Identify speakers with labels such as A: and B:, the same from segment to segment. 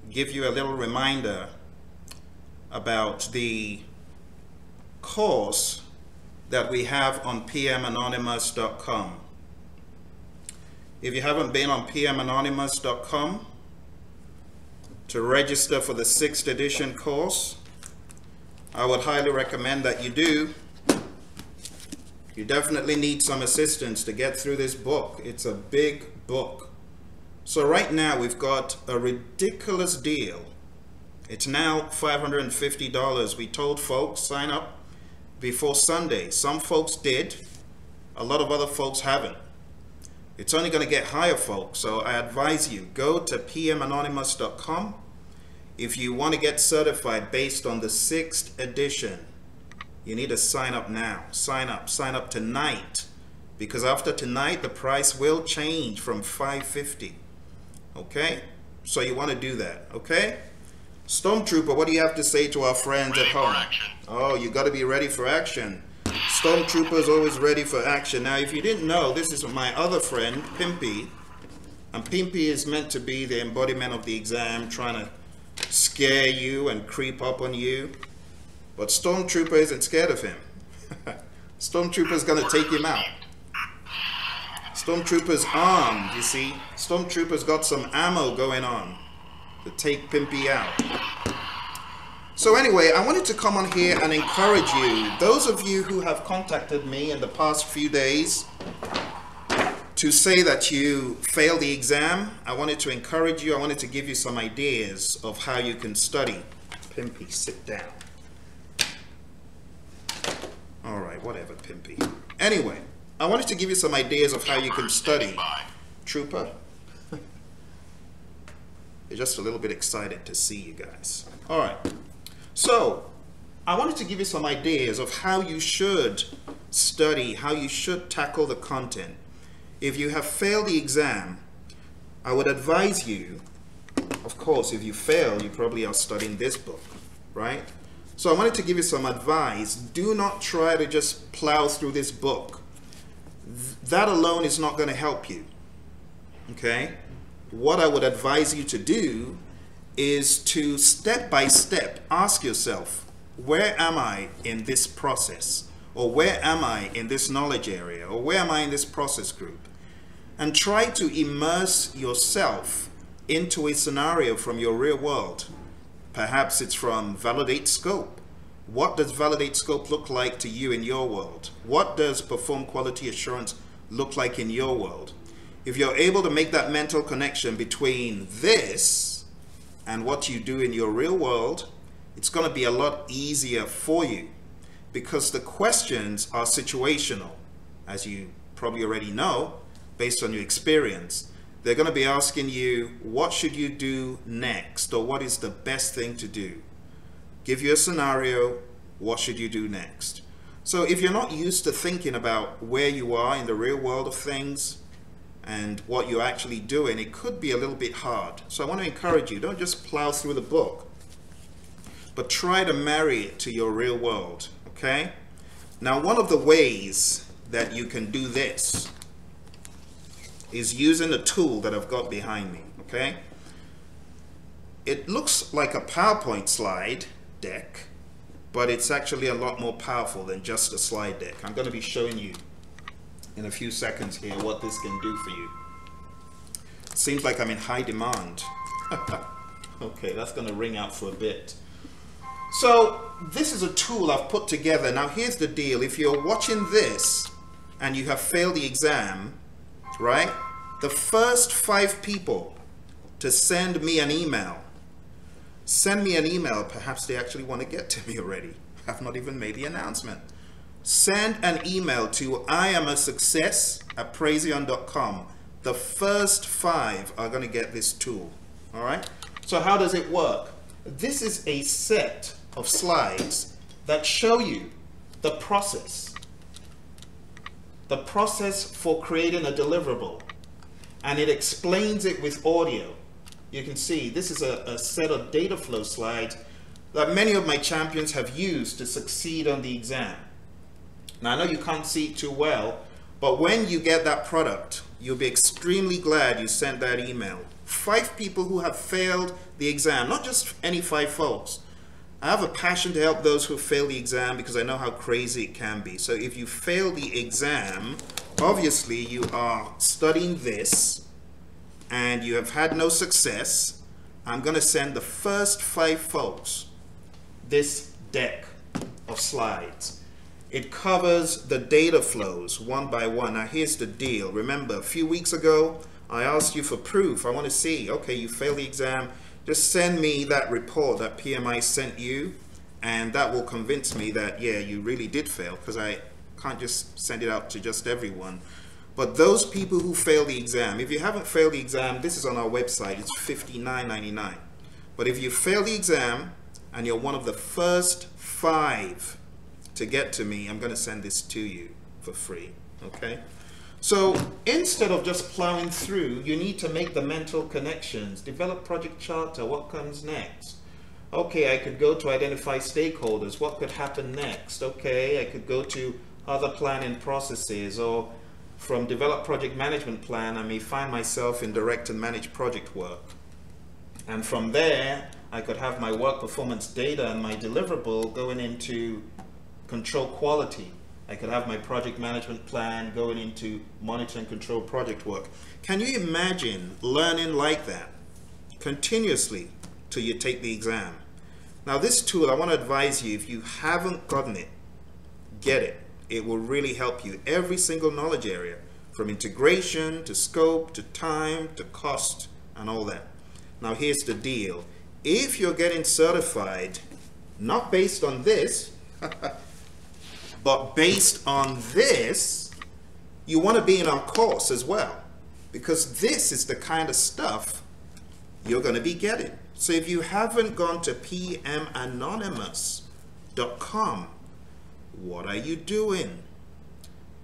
A: give you a little reminder about the course that we have on PMAnonymous.com. If you haven't been on PMAnonymous.com to register for the 6th edition course, I would highly recommend that you do. You definitely need some assistance to get through this book. It's a big book. So right now we've got a ridiculous deal. It's now $550. We told folks sign up before Sunday. Some folks did. A lot of other folks haven't. It's only going to get higher, folks. So I advise you, go to PMAnonymous.com. If you want to get certified based on the 6th edition, you need to sign up now. Sign up tonight, because after tonight the price will change from $550. Okay, so you want to do that. Okay, Stormtrooper, what do you have to say to our friends at home? Oh, you got to be ready for action. Stormtrooper is always ready for action. Now, if you didn't know, this is my other friend, Pimpy, and Pimpy is meant to be the embodiment of the exam, trying to scare you and creep up on you. But Stormtrooper isn't scared of him. Stormtrooper's gonna take him out. Stormtrooper's armed, you see. Stormtrooper's got some ammo going on to take Pimpy out. So anyway, I wanted to come on here and encourage you, those of you who have contacted me in the past few days to say that you failed the exam. I wanted to encourage you. I wanted to give you some ideas of how you can study. Pimpy, sit down. All right, whatever, Pimpy. Anyway, I wanted to give you some ideas of how you can study. Trooper. You're just a little bit excited to see you guys. All right. So, I wanted to give you some ideas of how you should study, how you should tackle the content. If you have failed the exam, I would advise you, of course, if you fail, you probably are studying this book, right? So I wanted to give you some advice. Do not try to just plow through this book. That alone is not going to help you, okay? What I would advise you to do is to step by step ask yourself, where am I in this process? Or where am I in this knowledge area? Or where am I in this process group? And try to immerse yourself into a scenario from your real world. Perhaps it's from Validate Scope. What does Validate Scope look like to you in your world? What does Perform Quality Assurance look like in your world? If you're able to make that mental connection between this and what you do in your real world, it's going to be a lot easier for you, because the questions are situational, as you probably already know, based on your experience. They're going to be asking you, what should you do next? Or what is the best thing to do? Give you a scenario, what should you do next? So if you're not used to thinking about where you are in the real world of things and what you're actually doing, it could be a little bit hard. So I want to encourage you, don't just plow through the book, but try to marry it to your real world, okay? Now, one of the ways that you can do this is using a tool that I've got behind me, okay? It looks like a PowerPoint slide deck, but it's actually a lot more powerful than just a slide deck. I'm going to be showing you in a few seconds here what this can do for you. Seems like I'm in high demand. Okay, that's going to ring out for a bit. So this is a tool I've put together. Now here's the deal. If you're watching this and you have failed the exam, right? The first 5 people to send me an email, perhaps they actually want to get to me already. I've not even made the announcement. Send an email to IamAsuccess@Praizion.com. The first 5 are going to get this tool. All right. So how does it work? This is a set of slides that show you the process for creating a deliverable, and it explains it with audio. You can see this is a set of data flow slides that many of my champions have used to succeed on the exam. Now I know you can't see it too well, but when you get that product, you'll be extremely glad you sent that email. 5 people who have failed the exam, not just any 5 folks. I have a passion to help those who fail the exam because I know how crazy it can be. So if you fail the exam, obviously you are studying this and you have had no success. I'm going to send the first 5 folks this deck of slides. It covers the data flows one by one. Now here's the deal. Remember, a few weeks ago, I asked you for proof. I want to see, okay, you failed the exam. Just send me that report that PMI sent you, and that will convince me that, yeah, you really did fail, because I can't just send it out to just everyone. But those people who fail the exam, if you haven't failed the exam, this is on our website, it's $59.99. But if you fail the exam and you're one of the first 5 to get to me, I'm going to send this to you for free, okay? So instead of just plowing through, you need to make the mental connections. Develop project charter. What comes next? Okay, I could go to identify stakeholders. What could happen next? Okay, I could go to other planning processes, or from develop project management plan, I may find myself in direct and manage project work. And from there, I could have my work performance data and my deliverable going into control quality. I could have my project management plan going into monitor and control project work. Can you imagine learning like that continuously till you take the exam? Now this tool, I want to advise you, if you haven't gotten it, get it. It will really help you. Every single knowledge area, from integration to scope to time to cost and all that. Now here's the deal. If you're getting certified, not based on this, but based on this, you want to be in our course as well, because this is the kind of stuff you're going to be getting. So if you haven't gone to pmanonymous.com, what are you doing?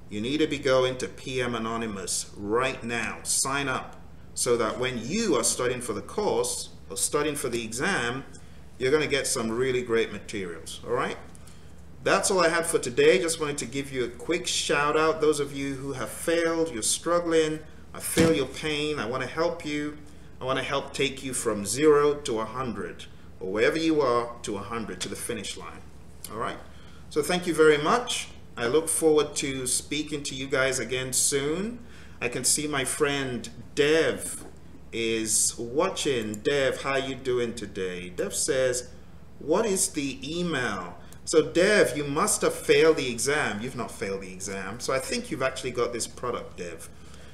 A: You need to be going to PM Anonymous right now. Sign up so that when you are studying for the course or studying for the exam, you're going to get some really great materials. All right? That's all I had for today. Just wanted to give you a quick shout out. Those of you who have failed, you're struggling, I feel your pain. I want to help you. I want to help take you from 0 to 100, or wherever you are, to 100, to the finish line. All right? So thank you very much. I look forward to speaking to you guys again soon. I can see my friend Dev is watching. Dev, how you doing today? Dev says, what is the email? So Dev, you must have failed the exam. You've not failed the exam. So I think you've actually got this product, Dev.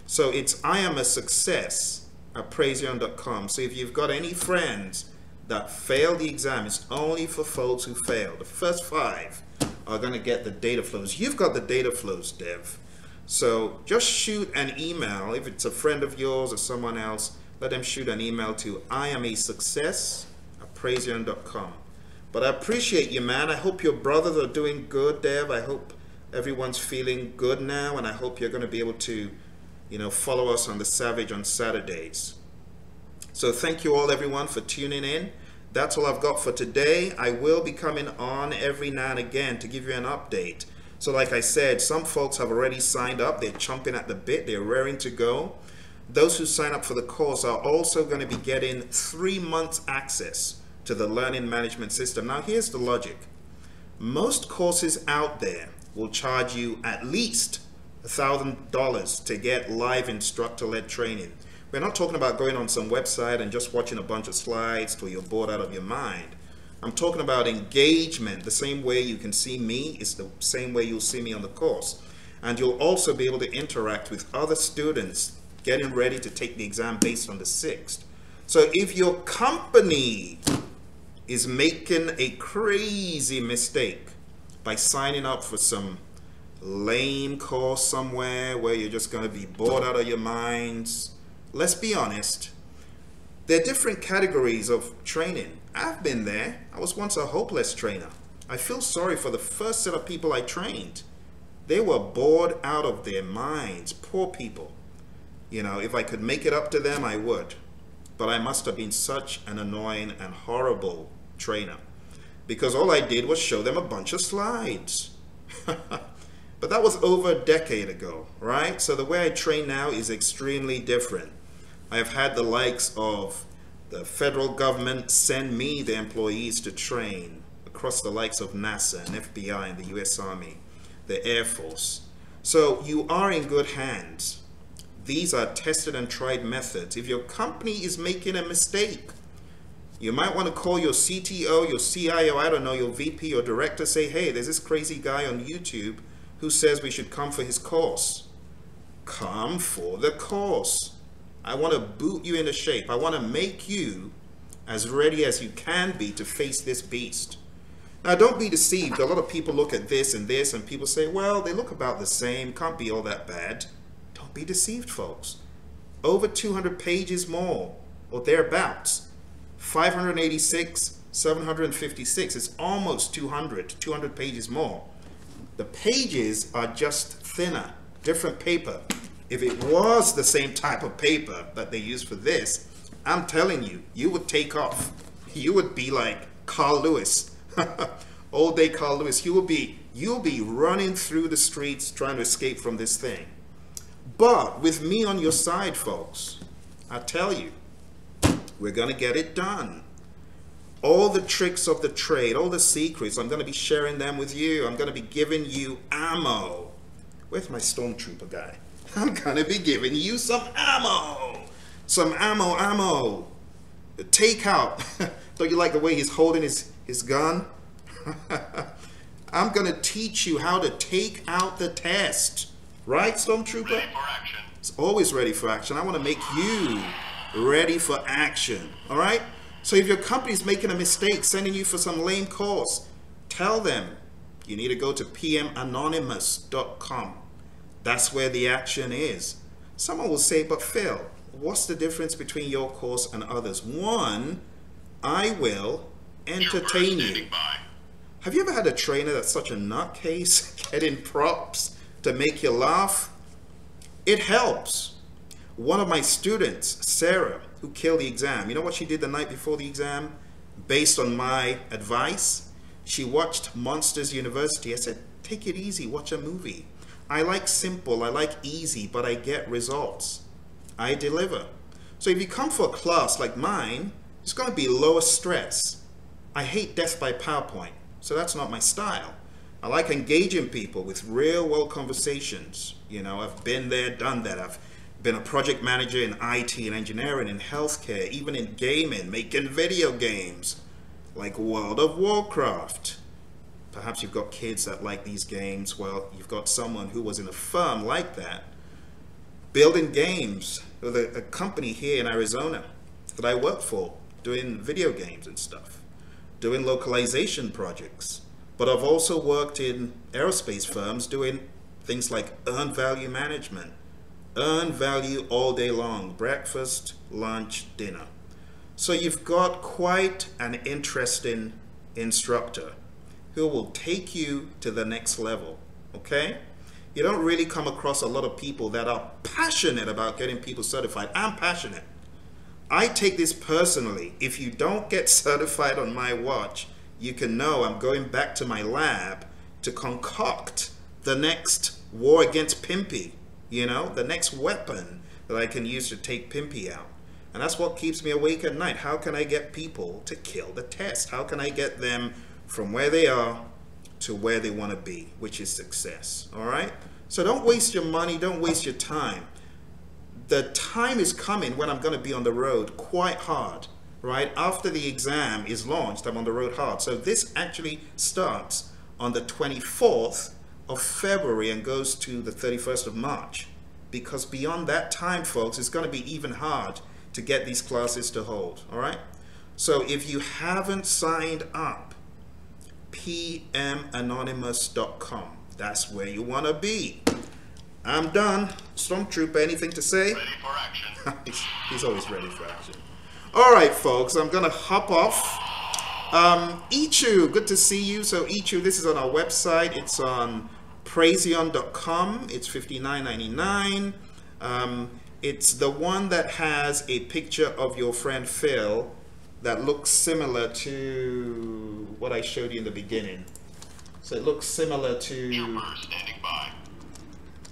A: So it's I am a success at Praizion.com. So if you've got any friends that failed the exam, it's only for folks who failed. The first 5 are going to get the data flows. You've got the data flows, Dev. So just shoot an email. If it's a friend of yours or someone else, let them shoot an email to I am a success at Praizion.com. But I appreciate you, man. I hope your brothers are doing good, Dev. I hope everyone's feeling good now, and I hope you're going to be able to, follow us on The Savage on Saturdays. So thank you all, everyone, for tuning in. That's all I've got for today. I will be coming on every now and again to give you an update. So like I said, some folks have already signed up. They're chomping at the bit. They're raring to go. Those who sign up for the course are also going to be getting 3 months access to the learning management system. Now here's the logic. Most courses out there will charge you at least $1,000 to get live instructor-led training. We're not talking about going on some website and just watching a bunch of slides till you're bored out of your mind. I'm talking about engagement. The same way you can see me is the same way you'll see me on the course. And you'll also be able to interact with other students getting ready to take the exam based on the 6th. So if your company is making a crazy mistake by signing up for some lame course somewhere where you're just going to be bored out of your minds, let's be honest, there are different categories of training. I've been there. I was once a hopeless trainer. I feel sorry for the first set of people I trained. They were bored out of their minds. Poor people. If I could make it up to them, I would. But I must have been such an annoying and horrible trainer, because all I did was show them a bunch of slides. But that was over a decade ago, right? So the way I train now is extremely different. I have had the likes of the federal government send me the employees to train across the likes of NASA and FBI and the US Army, the Air Force. So you are in good hands. These are tested and tried methods. If your company is making a mistake, you might want to call your CTO, your CIO, I don't know, your VP or director, say, hey, there's this crazy guy on YouTube who says we should come for his course. Come for the course. I want to boot you into shape. I want to make you as ready as you can be to face this beast. Now, don't be deceived. A lot of people look at this, and people say, well, they look about the same. Can't be all that bad. Don't be deceived, folks. Over 200 pages more, or thereabouts. 586, 756. It's almost 200 pages more. The pages are just thinner, different paper. If it was the same type of paper that they use for this, I'm telling you, you would take off. You would be like Carl Lewis. All day Carl Lewis. You'll be running through the streets trying to escape from this thing. But with me on your side, folks, I tell you, we're going to get it done. All the tricks of the trade, all the secrets, I'm going to be sharing them with you. I'm going to be giving you ammo. Where's my stormtrooper guy? I'm going to be giving you some ammo. Some ammo. The takeout. Don't you like the way he's holding his gun? I'm going to teach you how to take out the test. Right, Stormtrooper?
B: Ready for action.
A: It's always ready for action. I want to make you ready for action. All right? So if your company's making a mistake, sending you for some lame course, tell them you need to go to PMAnonymous.com. That's where the action is. Someone will say, but Phil, what's the difference between your course and others? One, I will entertain you. Have you ever had a trainer that's such a nutcase, getting props to make you laugh? It helps. One of my students, Sarah, who killed the exam, you know what she did the night before the exam? Based on my advice, she watched Monsters University. I said, take it easy, watch a movie. I like simple, I like easy, but I get results. I deliver. So if you come for a class like mine, it's going to be lower stress. I hate death by PowerPoint, so that's not my style. I like engaging people with real world conversations. You know, I've been there, done that. I've been a project manager in IT and engineering, in healthcare, even in gaming, making video games like World of Warcraft. Perhaps you've got kids that like these games. Well, you've got someone who was in a firm like that, building games with a company here in Arizona that I work for, doing video games and stuff, doing localization projects. But I've also worked in aerospace firms doing things like earned value management, earned value all day long, breakfast, lunch, dinner. So you've got quite an interesting instructor who will take you to the next level, okay? You don't really come across a lot of people that are passionate about getting people certified. I'm passionate. I take this personally. If you don't get certified on my watch, you can know I'm going back to my lab to concoct the next war against Pimpy, you know, the next weapon that I can use to take Pimpy out. And that's what keeps me awake at night. How can I get people to kill the test? How can I get them from where they are to where they want to be, which is success, all right? So don't waste your money, don't waste your time. The time is coming when I'm going to be on the road quite hard, right? After the exam is launched, I'm on the road hard. So this actually starts on the 24th of February and goes to the 31st of March. Because beyond that time, folks, it's going to be even hard to get these classes to hold, all right? So if you haven't signed up, PMAnonymous.com. That's where you want to be. I'm done. Stormtrooper, anything to say?
B: Ready for action.
A: He's always ready for action. All right, folks, I'm going to hop off. Ichu, good to see you. So Ichu, this is on our website. It's on Praizion.com. It's $59.99. It's the one that has a picture of your friend Phil that looks similar to what I showed you in the beginning. So it looks similar to...
B: Trooper standing by.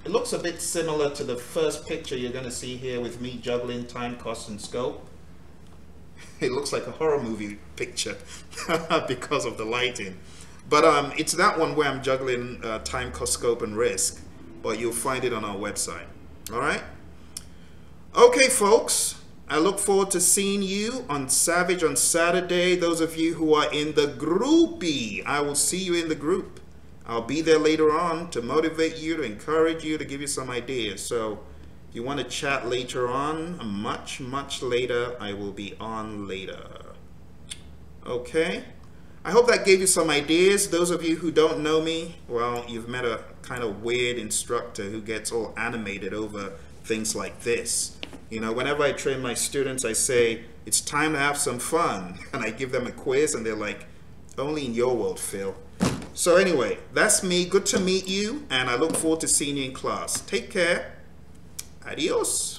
A: It looks a bit similar to the first picture you're going to see here with me juggling time, cost, and scope. It looks like a horror movie picture because of the lighting. But it's that one where I'm juggling time, cost, scope, and risk. But you'll find it on our website. All right? Okay, folks. I look forward to seeing you on Savage on Saturday. Those of you who are in the groupie, I will see you in the group. I'll be there later on to motivate you, to encourage you, to give you some ideas. So if you want to chat later on, much, much later, I will be on later. Okay? I hope that gave you some ideas. Those of you who don't know me, well, you've met a kind of weird instructor who gets all animated over things like this. You know, whenever I train my students, I say, it's time to have some fun. And I give them a quiz and they're like, only in your world, Phil. So anyway, that's me. Good to meet you. And I look forward to seeing you in class. Take care. Adios.